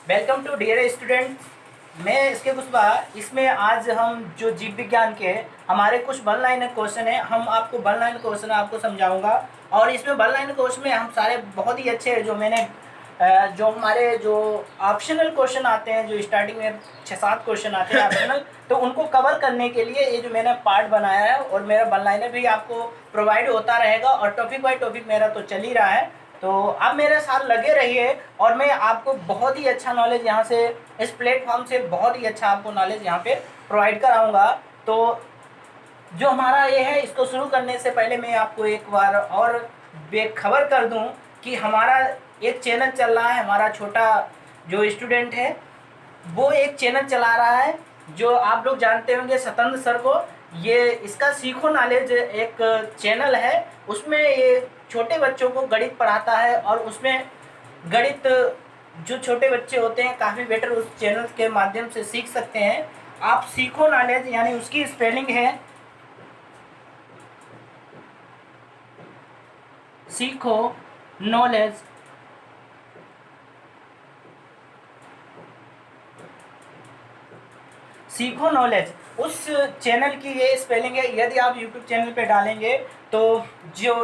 Welcome to dear student. मैं इसके कुशवाहा। इसमें आज हम जो जीव विज्ञान के हमारे कुछ वन लाइन क्वेश्चन है, हम आपको वन लाइन क्वेश्चन आपको समझाऊंगा। और इसमें वन लाइन क्वेश्चन में हम सारे बहुत ही अच्छे जो मैंने जो हमारे जो ऑप्शनल क्वेश्चन आते हैं, जो स्टार्टिंग में 6-7 क्वेश्चन आते हैं ऑप्शनल, तो उनको कवर करने के लिए ये जो मैंने पार्ट बनाया है और मेरा वन लाइनर भी आपको प्रोवाइड होता रहेगा और टॉपिक बाय टॉपिक मेरा तो चल ही रहा है। तो आप मेरे साथ लगे रहिए और मैं आपको बहुत ही अच्छा नॉलेज यहाँ से इस प्लेटफॉर्म से बहुत ही अच्छा आपको नॉलेज यहाँ पे प्रोवाइड कराऊंगा। तो जो हमारा ये है, इसको शुरू करने से पहले मैं आपको एक बार और बेखबर कर दूं कि हमारा एक चैनल चल रहा है। हमारा छोटा जो स्टूडेंट है वो एक चैनल चला रहा है, जो आप लोग जानते होंगे सतंद्र सर को। ये इसका सीखो नॉलेज एक चैनल है, उसमें ये छोटे बच्चों को गणित पढ़ाता है और उसमें गणित जो छोटे बच्चे होते हैं काफ़ी बेटर उस चैनल के माध्यम से सीख सकते हैं। आप सीखो नॉलेज यानी उसकी स्पेलिंग है सीखो नॉलेज। सीखो नॉलेज उस चैनल की ये स्पेलिंग है। यदि आप यूट्यूब चैनल पे डालेंगे तो जो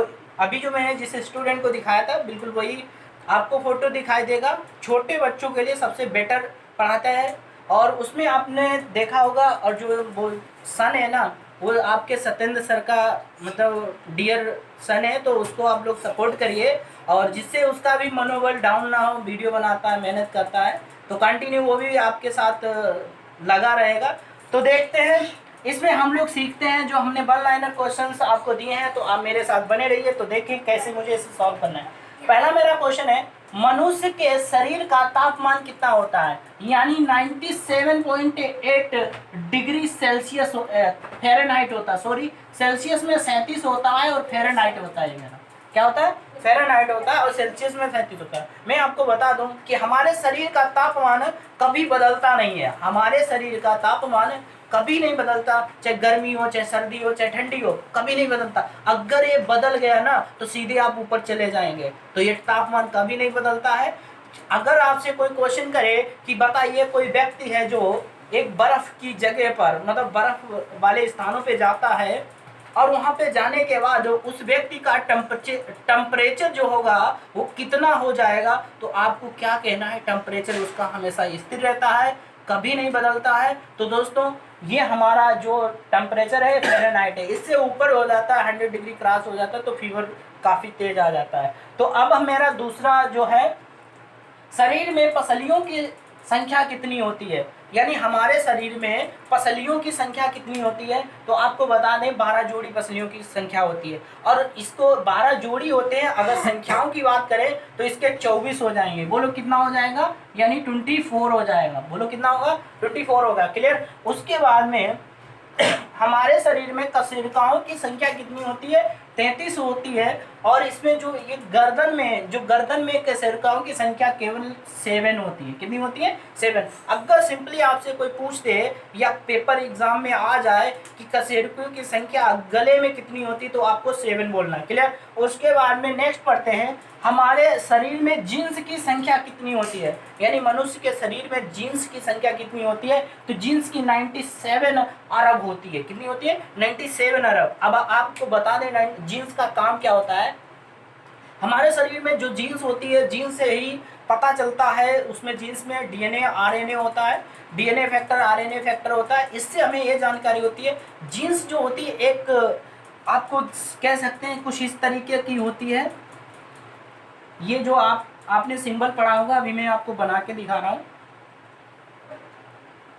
अभी जो मैंने जिस स्टूडेंट को दिखाया था बिल्कुल वही आपको फोटो दिखाई देगा। छोटे बच्चों के लिए सबसे बेटर पढ़ाता है और उसमें आपने देखा होगा। और जो वो सन है ना, वो आपके सत्येंद्र सर का मतलब डियर सन है, तो उसको आप लोग सपोर्ट करिए और जिससे उसका भी मनोबल डाउन ना हो। वीडियो बनाता है, मेहनत करता है, तो कंटिन्यू वो भी आपके साथ लगा रहेगा। तो देखते हैं इसमें हम लोग सीखते हैं जो हमने वन लाइनर क्वेश्चंस आपको दिए हैं। तो आप मेरे साथ बने रहिए तो देखें कैसे मुझे इसे सॉल्व करना है। पहला मेरा क्वेश्चन है, मनुष्य के शरीर का तापमान कितना होता है? यानी 97.8 डिग्री सेल्सियस फ़ारेनहाइट होता है। सॉरी, सेल्सियस में 37 होता है और फ़ारेनहाइट होता है। मेरा क्या होता है? फ़ारेनहाइट होता है और सेल्सियस में 37 होता है। मैं आपको बता दूं कि हमारे शरीर का तापमान कभी बदलता नहीं है। हमारे शरीर का तापमान कभी नहीं बदलता, चाहे गर्मी हो, चाहे सर्दी हो, चाहे ठंडी हो, कभी नहीं बदलता। अगर ये बदल गया ना तो सीधे आप ऊपर चले जाएंगे। तो ये तापमान कभी नहीं बदलता है। अगर आपसे कोई क्वेश्चन करे कि बताइए कोई व्यक्ति है जो एक बर्फ की जगह पर मतलब बर्फ वाले स्थानों पे जाता है और वहां पे जाने के बाद उस व्यक्ति का टेम्परेचर जो होगा वो कितना हो जाएगा, तो आपको क्या कहना है? टेम्परेचर उसका हमेशा स्थिर रहता है, कभी नहीं बदलता है। तो दोस्तों ये हमारा जो टेम्परेचर है फ़ारेनहाइट है। इससे ऊपर हो जाता है, 100 डिग्री क्रॉस हो जाता है तो फीवर काफ़ी तेज आ जाता है। तो अब मेरा दूसरा जो है, शरीर में पसलियों की संख्या कितनी होती है? यानी हमारे शरीर में पसलियों की संख्या कितनी होती है? तो आपको बता दें 12 जोड़ी पसलियों की संख्या होती है। और इसको 12 जोड़ी होते हैं। अगर संख्याओं की बात करें तो इसके 24 हो जाएंगे। बोलो कितना हो जाएगा? यानी 24 हो जाएगा। बोलो कितना होगा? 24 होगा। क्लियर? उसके बाद में हमारे शरीर में कशेरुकाओं की संख्या कितनी होती है? 33 होती है। और इसमें जो ये गर्दन में कशेरुकाओं की संख्या केवल 7 होती है। कितनी होती है? 7। अगर सिंपली आपसे कोई पूछ दे या पेपर एग्जाम में आ जाए कि कशेरुकियों की संख्या गले में कितनी होती है तो आपको 7 बोलना है। क्लियर? उसके बाद में नेक्स्ट पढ़ते हैं, हमारे शरीर में जीन्स की संख्या कितनी होती है? यानी मनुष्य के शरीर में जीन्स की संख्या कितनी होती है? तो जीन्स की 97 अरब होती है। कितनी होती है? 97 अरब। अब आपको बता दें जीन्स का काम क्या होता है। हमारे शरीर में जो जीन्स होती है, जीन्स से ही पता चलता है, उसमें जीन्स में डीएनए आरएनए होता है, डीएनए फैक्टर आरएनए फैक्टर होता है। इससे हमें ये जानकारी होती है। जीन्स जो होती है एक आपको कह सकते हैं कुछ इस तरीके की होती है। ये जो आपने सिंबल पढ़ा होगा, अभी मैं आपको बना के दिखा रहा हूँ।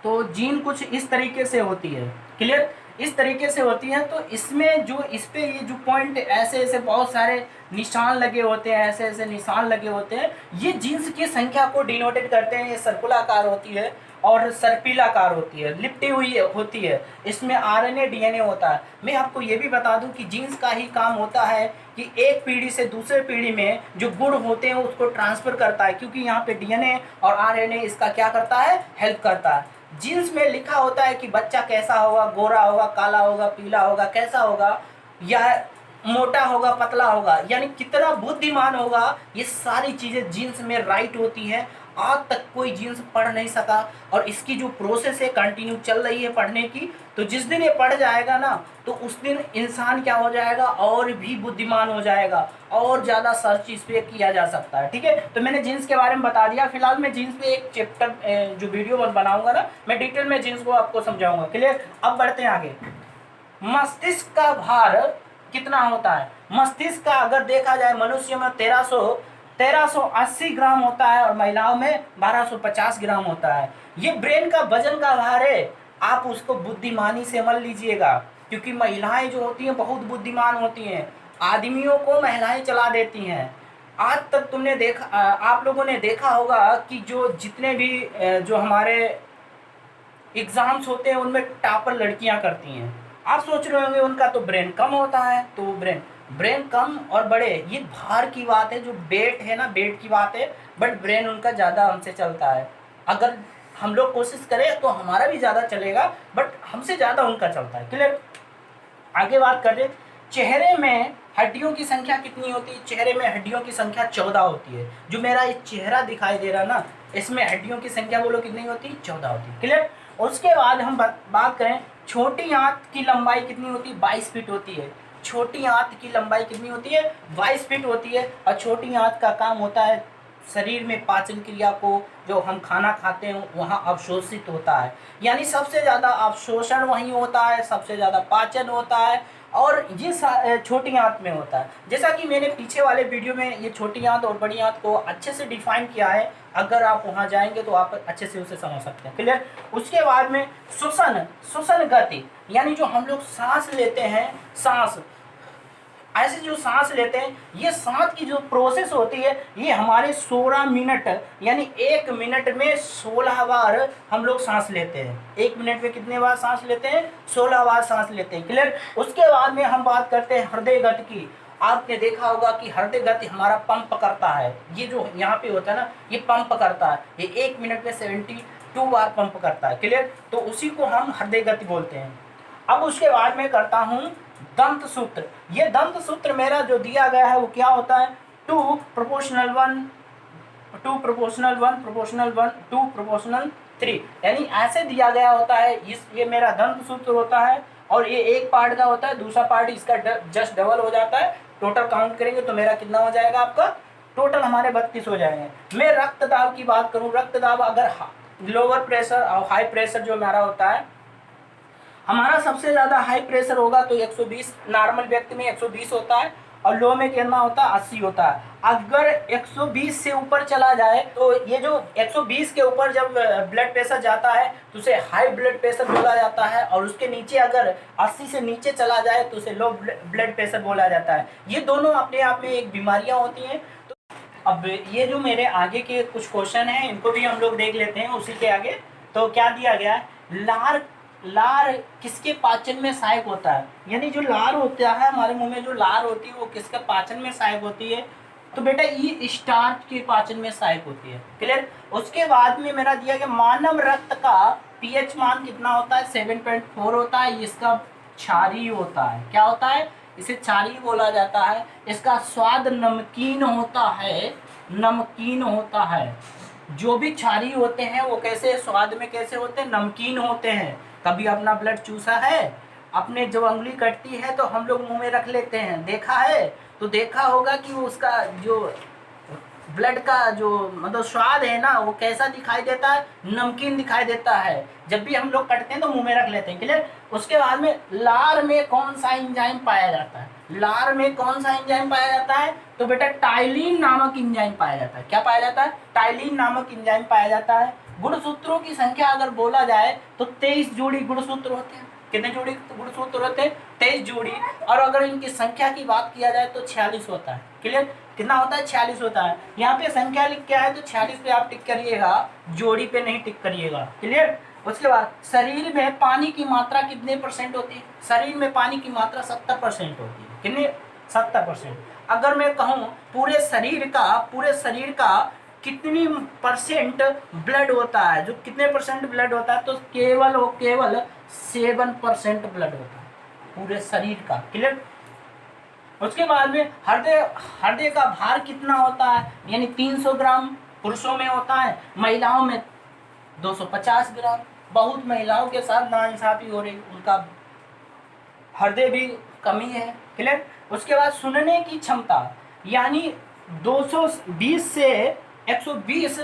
तो जीन कुछ इस तरीके से होती है। क्लियर? इस तरीके से होती है। तो इसमें जो इस पे ये जो पॉइंट ऐसे ऐसे बहुत सारे निशान लगे होते हैं, ऐसे ऐसे निशान लगे होते हैं, ये जीन्स की संख्या को डिनोटेड करते हैं। ये सर्कुलाकार होती है और सर्पिलाकार होती है, लिपटी हुई होती है। इसमें आरएनए डीएनए होता है। मैं आपको ये भी बता दूं कि जीन्स का ही काम होता है कि एक पीढ़ी से दूसरे पीढ़ी में जो गुण होते हैं उसको ट्रांसफर करता है, क्योंकि यहाँ पे डीएनए और आरएनए इसका क्या करता है? हेल्प करता है। जीन्स में लिखा होता है कि बच्चा कैसा होगा, गोरा होगा, काला होगा, पीला होगा, कैसा होगा, या मोटा होगा, पतला होगा, यानी कितना बुद्धिमान होगा। ये सारी चीजें जीन्स में राइट होती हैं। आज तक कोई जीन्स पढ़ नहीं सका। और इसकी जो प्रोसेस है कंटिन्यू चल रही है पढ़ने की, तो जिस दिन ये पढ़ जाएगा ना, तो उस दिन इंसान क्या हो जाएगा, और भी बुद्धिमान हो जाएगा, और ज़्यादा सर्च इस पर किया जा सकता है। ठीक है, तो मैंने जीन्स के बारे में बता दिया। फिलहाल मैं जीन्स पे एक चैप्टर जो वीडियो बनाऊंगा ना, मैं डिटेल में जीन्स को आपको समझाऊंगा। क्लियर, अब बढ़ते हैं आगे। मस्तिष्क का भार कितना होता है? मस्तिष्क का अगर देखा जाए, मनुष्य में 1380 ग्राम होता है, और महिलाओं में 1250 ग्राम होता है। ये ब्रेन का वजन का भार है। आप उसको बुद्धिमानी से मत लीजिएगा, क्योंकि महिलाएं जो होती हैं बहुत बुद्धिमान होती हैं। आदमियों को महिलाएं चला देती हैं। आज तक तुमने देखा, आप लोगों ने देखा होगा कि जो जितने भी जो हमारे एग्जाम्स होते हैं उनमें टॉपर लड़कियां करती हैं। आप सोच रहे होंगे उनका तो ब्रेन कम होता है, तो ब्रेन कम और बड़े, ये भार की बात है, जो वेट है ना, वेट की बात है। बट ब्रेन उनका ज़्यादा हमसे चलता है। अगर हम लोग कोशिश करें तो हमारा भी ज़्यादा चलेगा, बट हमसे ज़्यादा उनका चलता है। क्लियर, आगे बात करें। चेहरे में हड्डियों की संख्या कितनी होती है? चेहरे में हड्डियों की संख्या 14 होती है। जो मेरा ये चेहरा दिखाई दे रहा ना, इसमें हड्डियों की संख्या बोलो कितनी होती है? 14 होती है। क्लियर। उसके बाद हम बात करें, छोटी आंत की लंबाई कितनी होती है? 22 फीट होती है। छोटी आंत की लंबाई कितनी होती है? 22 फीट होती है। और छोटी आंत का काम होता है शरीर में पाचन क्रिया को, जो हम खाना खाते हैं वहाँ अवशोषित होता है। यानी सबसे ज़्यादा अवशोषण वहीं होता है, सबसे ज़्यादा पाचन होता है, और ये छोटी आंत में होता है। जैसा कि मैंने पीछे वाले वीडियो में ये छोटी आंत और बड़ी आंत को अच्छे से डिफाइन किया है। अगर आप वहाँ जाएंगे तो आप अच्छे से उसे समझ सकते हैं। क्लियर। उसके बाद में श्वसन गति, यानी जो हम लोग सांस लेते हैं, ऐसे जो सांस लेते हैं, ये सांस की जो प्रोसेस होती है, ये हमारे 16 मिनट, यानी 1 मिनट में 16 बार हम लोग सांस लेते हैं। 1 मिनट में कितने बार सांस लेते हैं? 16 बार सांस लेते हैं। क्लियर। उसके बाद में हम बात करते हैं हृदय गति की। आपने देखा होगा कि हृदय गति हमारा पंप करता है। ये जो यहाँ पे होता है ना, ये पंप करता है। ये 1 मिनट में 72 बार पंप करता है। क्लियर। तो उसी को हम हृदय गति बोलते हैं। अब उसके बाद में करता हूँ दंत सूत्र। ये दंत सूत्र मेरा जो दिया गया है वो क्या होता है? 2 प्रोपोर्शनल 1, 2 प्रोपोर्शनल 1, प्रोपोर्शनल 1, 2 प्रोपोर्शनल 3, यानी ऐसे दिया गया होता है। ये मेरा दंत सूत्र होता है, और ये एक पार्ट का होता है, दूसरा पार्ट इसका जस्ट डबल हो जाता है। टोटल काउंट करेंगे तो मेरा कितना हो जाएगा? आपका टोटल हमारे 32 हो जाएंगे। मैं रक्त दाब की बात करूँ, रक्त दाब अगर लोअर प्रेशर और हाई प्रेशर जो हमारा होता है, हमारा सबसे ज़्यादा हाई प्रेशर होगा तो 120, नॉर्मल व्यक्ति में 120 होता है, और लो में कितना होता है? 80 होता है। अगर 120 से ऊपर चला जाए तो ये जो 120 के ऊपर जब ब्लड प्रेशर जाता है तो उसे हाई ब्लड प्रेशर बोला जाता है, और उसके नीचे अगर 80 से नीचे चला जाए तो उसे लो ब्लड प्रेशर बोला जाता है। ये दोनों अपने आप में एक बीमारियाँ होती हैं। तो अब ये जो मेरे आगे के कुछ क्वेश्चन हैं, इनको भी हम लोग देख लेते हैं उसी के आगे। तो क्या दिया गया है? लार किसके पाचन में सहायक होता है? यानी जो लार होता है हमारे मुंह में, जो लार होती है वो किसके पाचन में सहायक होती है? तो बेटा ये स्टार्च के पाचन में सहायक होती है। क्लियर। उसके बाद में मेरा दिया गया, मानव रक्त का पीएच मान कितना होता है? 7.4 होता है। इसका क्षारीय होता है। क्या होता है? इसे क्षारीय बोला जाता है। इसका स्वाद नमकीन होता है, नमकीन होता है। जो भी क्षारीय होते हैं वो कैसे स्वाद में कैसे होते हैं? नमकीन होते हैं। कभी अपना ब्लड चूसा है? अपने जब उंगली कटती है तो हम लोग मुंह में रख लेते हैं, देखा है? तो देखा होगा कि उसका जो ब्लड का जो मतलब स्वाद है ना, वो कैसा दिखाई देता है? नमकीन दिखाई देता है। जब भी हम लोग कटते हैं तो मुंह में रख लेते हैं। क्लियर। उसके बाद में लार में कौन सा एंजाइम पाया जाता है? लार में कौन सा एंजाइम पाया जाता है? तो बेटा टाइलिन नामक एंजाइम पाया जाता है। क्या पाया जाता है? टाइलिन नामक एंजाइम पाया जाता है। गुणसूत्रों की संख्या अगर बोला जाए तो 23 जोड़ी गुणसूत्र होते हैं। कितने जोड़ी गुणसूत्र होते हैं? 23 जोड़ी। और अगर इनकी संख्या की बात किया जाए तो 46 होता है। क्लियर। कितना होता है? 46 होता है। यहाँ पे संख्या लिख के आए तो 46 पे आप टिक करिएगा, जोड़ी पे नहीं टिक करिएगा। क्लियर। उसके बाद शरीर में पानी की मात्रा कितने % होती है? शरीर में पानी की मात्रा 70% होती है। कितने? 70%। अगर मैं कहूँ पूरे शरीर का कितनी % ब्लड होता है, जो कितने % ब्लड होता है, तो केवल 7% ब्लड होता है पूरे शरीर का। क्लियर। उसके बाद में हृदय का भार कितना होता है? यानी 300 ग्राम। पुरुषों में होता है, महिलाओं में 250 ग्राम। बहुत महिलाओं के साथ नाइंसाफी हो रही, उनका हृदय भी कमी है। क्लियर। उसके बाद सुनने की क्षमता, यानी 220 से 120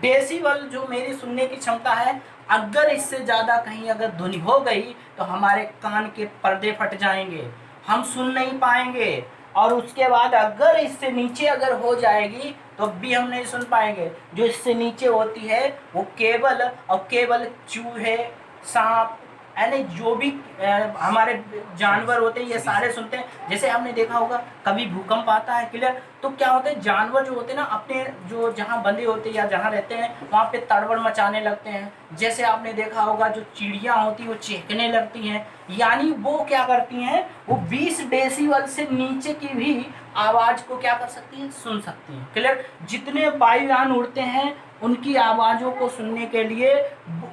डेसिबल जो मेरी सुनने की क्षमता है, अगर इससे ज़्यादा कहीं अगर ध्वनि हो गई तो हमारे कान के पर्दे फट जाएंगे, हम सुन नहीं पाएंगे। और उसके बाद अगर इससे नीचे अगर हो जाएगी तो भी हम नहीं सुन पाएंगे। जो इससे नीचे होती है वो केवल और केवल चूहे, सांप, यानी जो भी हमारे जानवर होते हैं ये सारे सुनते हैं। जैसे आपने देखा होगा कभी भूकंप आता है, क्लियर, तो क्या होता है, जानवर जो होते हैं ना अपने जो जहाँ बंधे होते हैं या जहाँ रहते हैं वहाँ पे तड़बड़ मचाने लगते हैं। जैसे आपने देखा होगा जो चिड़िया होती है वो चहकने लगती हैं, यानी वो क्या करती हैं, वो 20 डेसिबल से नीचे की भी आवाज को क्या कर सकती हैं, सुन सकती हैं। क्लियर। जितने वायुयान उड़ते हैं उनकी आवाज़ों को सुनने के लिए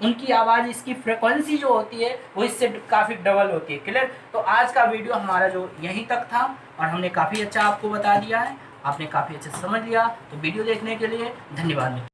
उनकी आवाज़, इसकी फ्रिक्वेंसी जो होती है वो इससे काफ़ी डबल होती है। क्लियर। तो आज का वीडियो हमारा जो यहीं तक था और हमने काफ़ी अच्छा आपको बता दिया है, आपने काफ़ी अच्छे से समझ लिया। तो वीडियो देखने के लिए धन्यवाद।